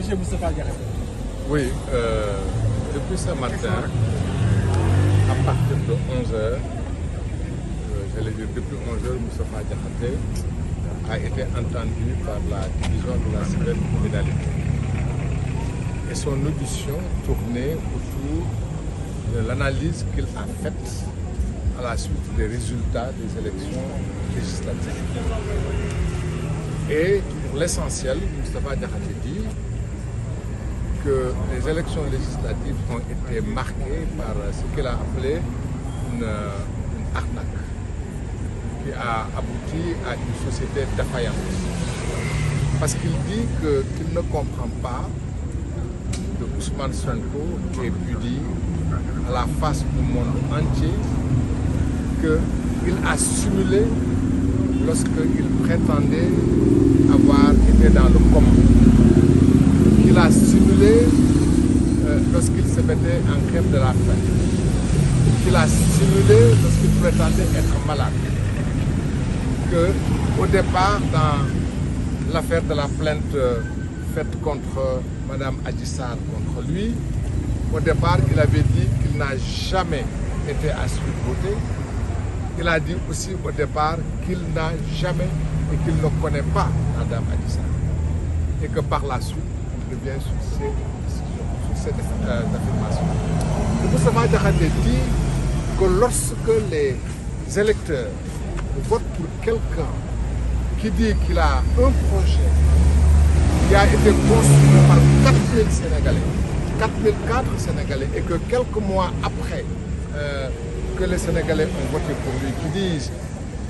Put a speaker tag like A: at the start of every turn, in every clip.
A: jugez Moustapha Diakhaté?
B: Oui, depuis ce matin, à partir de 11h, j'allais dire depuis 11h, Moustapha Diakhaté a été entendu par la division de la cybercriminalité. Et son audition tournait autour de l'analyse qu'il a faite à la suite des résultats des élections législatives. Et pour l'essentiel, Moustapha Diakhaté dit que les élections législatives ont été marquées par ce qu'il a appelé une arnaque qui a abouti à une société défaillante. Parce qu'il dit qu'il ne comprend pas de Ousmane Sonko qui ait pu dire à la face du monde entier qu'il a simulé lorsqu'il prétendait avoir été dans le coma. Qu'il a simulé lorsqu'il se mettait en grève de la faim. Qu'il a simulé lorsqu'il prétendait être malade. Qu'au départ, dans l'affaire de la plainte faite contre Mme Adji Sarr contre lui, au départ, il avait dit qu'il n'a jamais été à Sweet Beauté. Il a dit aussi au départ qu'il n'a jamais et qu'il ne connaît pas Mme Adji Sarr. Et que par la suite, il revient sur cette affirmation. Moustapha Diakhaté dit que lorsque les électeurs votent pour quelqu'un qui dit qu'il a un projet qui a été construit par 4000 Sénégalais, 4004 Sénégalais, et que quelques mois après que les Sénégalais ont voté pour lui, qui disent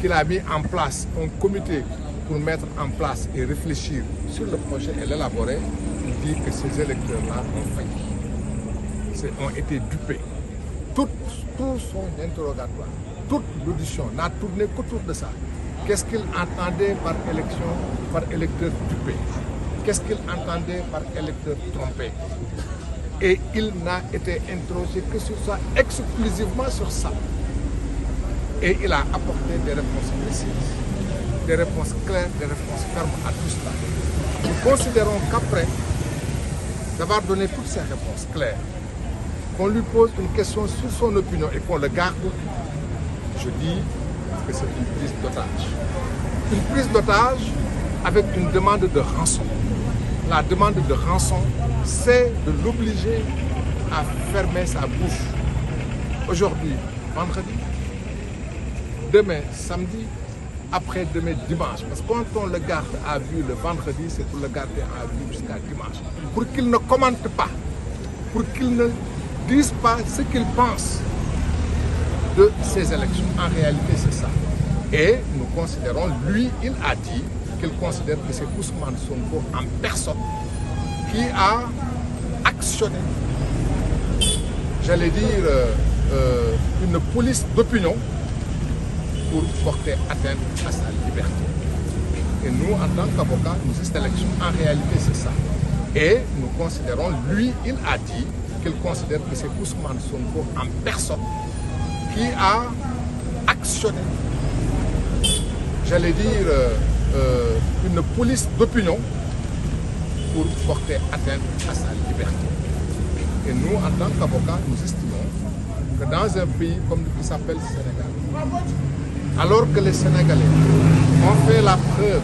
B: qu'il a mis en place un comité pour mettre en place et réfléchir sur le projet et l'élaborer, il dit que ces électeurs-là ont failli, ont été dupés. Tout son interrogatoire, toute l'audition n'a tourné qu'autour de ça. Qu'est-ce qu'il entendait par élection, par électeur dupé? Qu'est-ce qu'il entendait par électeur trompé? Et il n'a été interrogé que sur ça, exclusivement sur ça. Et il a apporté des réponses précises, des réponses claires, des réponses fermes à tout cela. Nous considérons qu'après d'avoir donné toutes ces réponses claires, qu'on lui pose une question sur son opinion et qu'on le garde, je dis que c'est une prise d'otage. Une prise d'otage avec une demande de rançon. La demande de rançon, c'est de l'obliger à fermer sa bouche. Aujourd'hui, vendredi, demain, samedi, après-demain, dimanche. Parce que quand on le garde à vue le vendredi, c'est pour le garder à vue jusqu'à dimanche. Pour qu'il ne commente pas, pour qu'il ne dise pas ce qu'il pense de ces élections. En réalité, c'est ça. Et nous considérons, lui, il a dit qu'il considère que c'est Ousmane Sonko en personne qui a actionné, j'allais dire, une police d'opinion pour porter atteinte à sa liberté. Et nous, en tant qu'avocats, nous estimons en réalité c'est ça. Et nous considérons, lui, il a dit qu'il considère que c'est Ousmane Sonko en personne qui a actionné, j'allais dire, une police d'opinion pour porter atteinte à sa liberté. Et nous, en tant qu'avocats, nous estimons que dans un pays comme qui s'appelle Sénégal, alors que les Sénégalais ont fait la preuve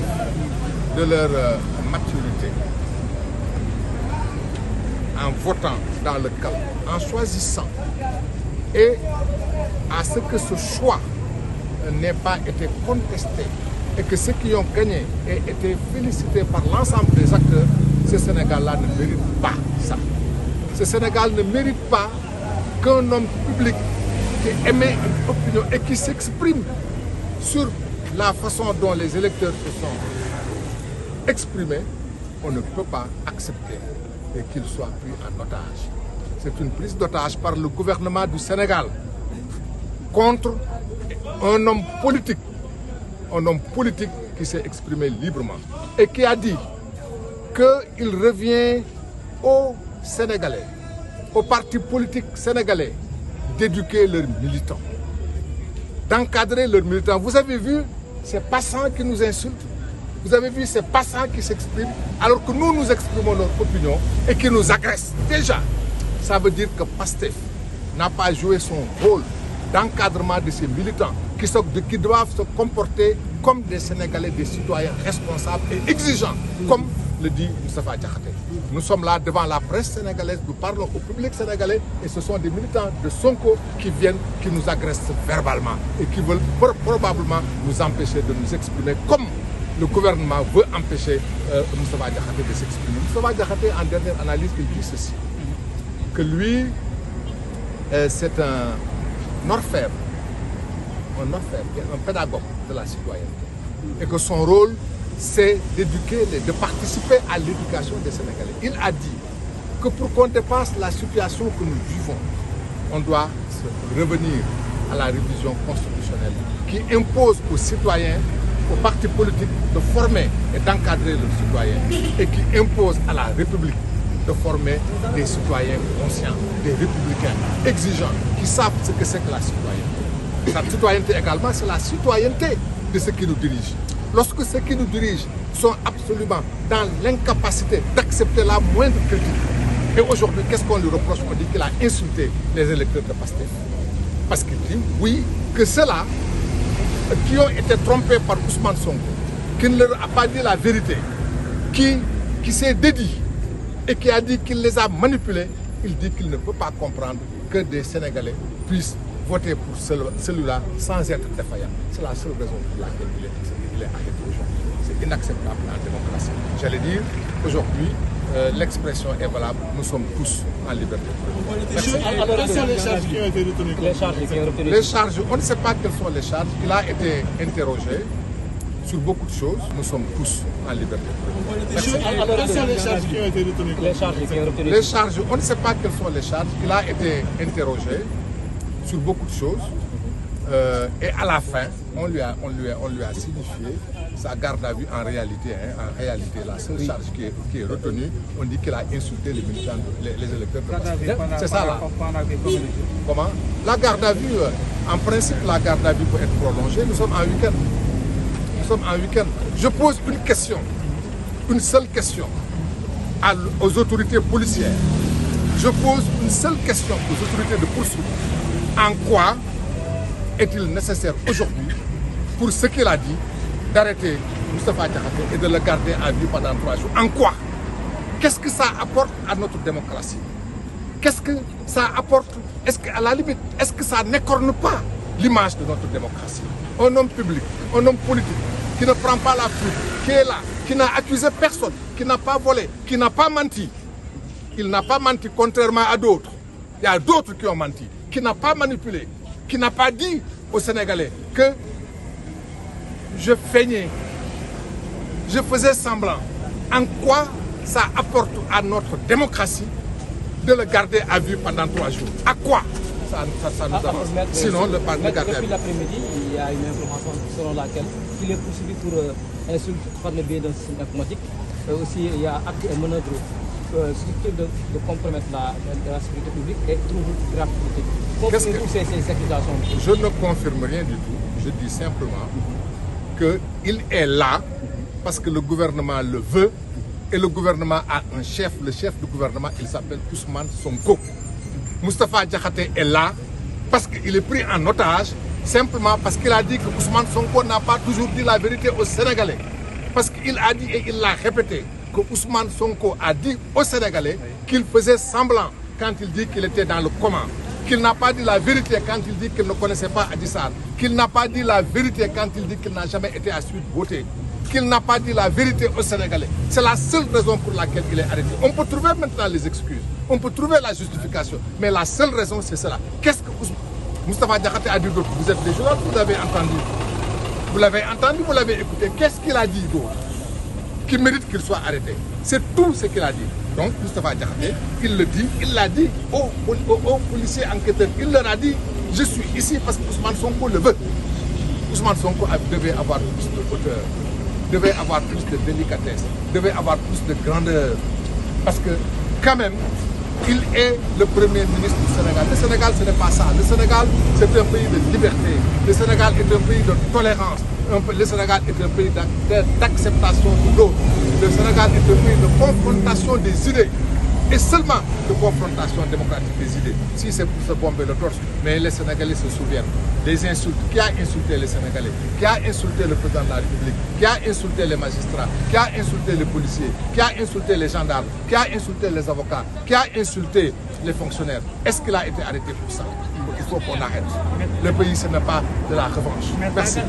B: de leur maturité en votant dans le calme, en choisissant, et à ce que ce choix n'ait pas été contesté, et que ceux qui ont gagné aient été félicités par l'ensemble des acteurs, ce Sénégal-là ne mérite pas ça. Ce Sénégal ne mérite pas qu'un homme public qui émet une opinion et qui s'exprime sur la façon dont les électeurs se sont exprimés, on ne peut pas accepter qu'il soit pris en otage. C'est une prise d'otage par le gouvernement du Sénégal contre un homme politique qui s'est exprimé librement et qui a dit qu'il revient aux Sénégalais, aux partis politiques sénégalais, d'éduquer leurs militants, d'encadrer leurs militants. Vous avez vu ces passants qui nous insultent, Vous avez vu ces passants qui s'expriment alors que nous exprimons notre opinion et qui nous agressent. Déjà, ça veut dire que PASTEF n'a pas joué son rôle d'encadrement de ces militants qui doivent se comporter comme des Sénégalais, des citoyens responsables et exigeants, comme le dit Moustapha Diakhaté. Nous sommes là devant la presse sénégalaise, nous parlons au public sénégalais et ce sont des militants de Sonko qui viennent, qui nous agressent verbalement et qui veulent probablement nous empêcher de nous exprimer comme le gouvernement veut empêcher Moustapha Diakhaté de s'exprimer. Moustapha Diakhaté, en dernière analyse, il dit ceci, que lui, c'est un orfèvre, un pédagogue de la citoyenneté. Et que son rôle, c'est d'éduquer, de participer à l'éducation des Sénégalais. Il a dit que pour qu'on dépasse la situation que nous vivons, on doit revenir à la révision constitutionnelle qui impose aux citoyens, aux partis politiques de former et d'encadrer leurs citoyens et qui impose à la République de former des citoyens conscients, des républicains exigeants qui savent ce que c'est que la citoyenneté. La citoyenneté également, c'est la citoyenneté de ceux qui nous dirigent. Lorsque ceux qui nous dirigent sont absolument dans l'incapacité d'accepter la moindre critique, et aujourd'hui, qu'est-ce qu'on lui reproche? On dit qu'il a insulté les électeurs de PASTEF. Parce qu'il dit, oui, que ceux-là qui ont été trompés par Ousmane Sonko, qui ne leur a pas dit la vérité, qui s'est dédié et qui a dit qu'il les a manipulés, il dit qu'il ne peut pas comprendre que des Sénégalais puissent voter pour celui-là sans être défaillant. C'est la seule raison pour laquelle il est arrêté aujourd'hui. C'est inacceptable en démocratie. J'allais dire, aujourd'hui, l'expression est valable, nous sommes tous en liberté.
A: Alors, quelles sont les charges qui ont été retenues?
B: Les charges, on ne sait pas quelles sont les charges. Il a été interrogé sur beaucoup de choses. Nous sommes tous en liberté.
A: Alors, quelles sont les charges qui ont été retenues?
B: Les charges, on ne sait pas quelles sont les charges. Il a été interrogé sur beaucoup de choses. Et à la fin, on lui a signifié sa garde à vue en réalité. La seule charge qui est retenue, on dit qu'il a insulté les militants, les électeurs de PASTEF. C'est ça là. Comment? La garde à vue, en principe, la garde à vue peut être prolongée. Nous sommes en week-end. Je pose une question, une seule question aux autorités policières. Je pose une seule question aux autorités de poursuite. En quoi est-il nécessaire aujourd'hui, pour ce qu'il a dit, d'arrêter Moustapha Diakhaté et de le garder à vue pendant 3 jours? En quoi? Qu'est-ce que ça apporte à notre démocratie? Qu'est-ce que ça apporte? Est-ce qu'à la limite, est-ce que ça n'écorne pas l'image de notre démocratie? Un homme public, un homme politique, qui ne prend pas la fuite, qui est là, qui n'a accusé personne, qui n'a pas volé, qui n'a pas menti. Il n'a pas menti contrairement à d'autres. Il y a d'autres qui ont menti, qui n'a pas manipulé, qui n'a pas dit aux Sénégalais que je feignais, je faisais semblant. En quoi ça apporte à notre démocratie de le garder à vue pendant 3 jours? À quoi ça nous avance? Sinon, le garder à vue.
C: Depuis l'après-midi, il y a une information selon laquelle il est poursuivi pour insulte par le biais d'un système informatique. Aussi, il y a acte et manœuvre susceptible de compromettre la sécurité publique et trouble grave politique. Confirmez-vous ces accusations?
B: Je ne confirme rien du tout. Je dis simplement qu'il est là parce que le gouvernement le veut et le gouvernement a un chef. Le chef du gouvernement, il s'appelle Ousmane Sonko. Moustapha Diakhaté est là parce qu'il est pris en otage simplement parce qu'il a dit que Ousmane Sonko n'a pas toujours dit la vérité aux Sénégalais. Parce qu'il a dit et il l'a répété que Ousmane Sonko a dit aux Sénégalais qu'il faisait semblant quand il dit qu'il était dans le coma, qu'il n'a pas dit la vérité quand il dit qu'il ne connaissait pas Adji Sarr, qu'il n'a pas dit la vérité quand il dit qu'il n'a jamais été à Sweet Beauté, qu'il n'a pas dit la vérité aux Sénégalais. C'est la seule raison pour laquelle il est arrêté. On peut trouver maintenant les excuses, on peut trouver la justification, mais la seule raison c'est cela. Qu'est-ce que Moustapha Diakhaté a dit d'autre? Vous êtes des journalistes, vous l'avez entendu. Vous l'avez entendu, vous l'avez écouté. Qu'est-ce qu'il a dit d'autre qui mérite qu'il soit arrêté? C'est tout ce qu'il a dit. Donc, Moustapha Diakhaté, il le dit, il l'a dit aux policiers enquêteurs. Il leur a dit, je suis ici parce que Ousmane Sonko le veut. Ousmane Sonko devait avoir plus de hauteur, devait avoir plus de délicatesse, devait avoir plus de grandeur. Parce que, quand même, il est le premier ministre du Sénégal. Le Sénégal, ce n'est pas ça. Le Sénégal, c'est un pays de liberté. Le Sénégal est un pays de tolérance. Le Sénégal est un pays d'acceptation de l'autre. Le Sénégal est un pays de confrontation des idées. Et seulement de confrontation démocratique des idées. Si c'est pour se bomber le torse, mais les Sénégalais se souviennent des insultes. Qui a insulté les Sénégalais? Qui a insulté le président de la République? Qui a insulté les magistrats? Qui a insulté les policiers? Qui a insulté les gendarmes? Qui a insulté les avocats? Qui a insulté les fonctionnaires? Est-ce qu'il a été arrêté pour ça? Il faut qu'on arrête. Le pays, ce n'est pas de la revanche. Merci.